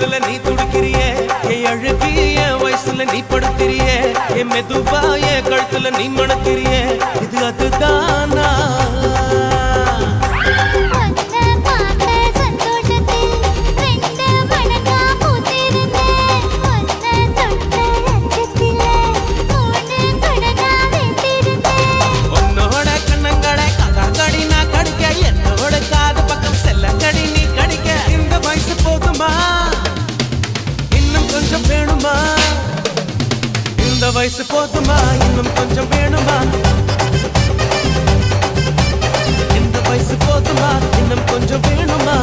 தொடுதல நீ துடிக்கிறியே என் அழுகி என் வயசுல நீ படுத்திரியே என் மெதுவா என் கழுத்துல நீ மணக்கிறியே இது அதுதானா இந்த வயசு போதுமா இன்னும் கொஞ்சம் வேணுமா இந்த வயசு போதுமா இன்னும் கொஞ்சம் வேணுமா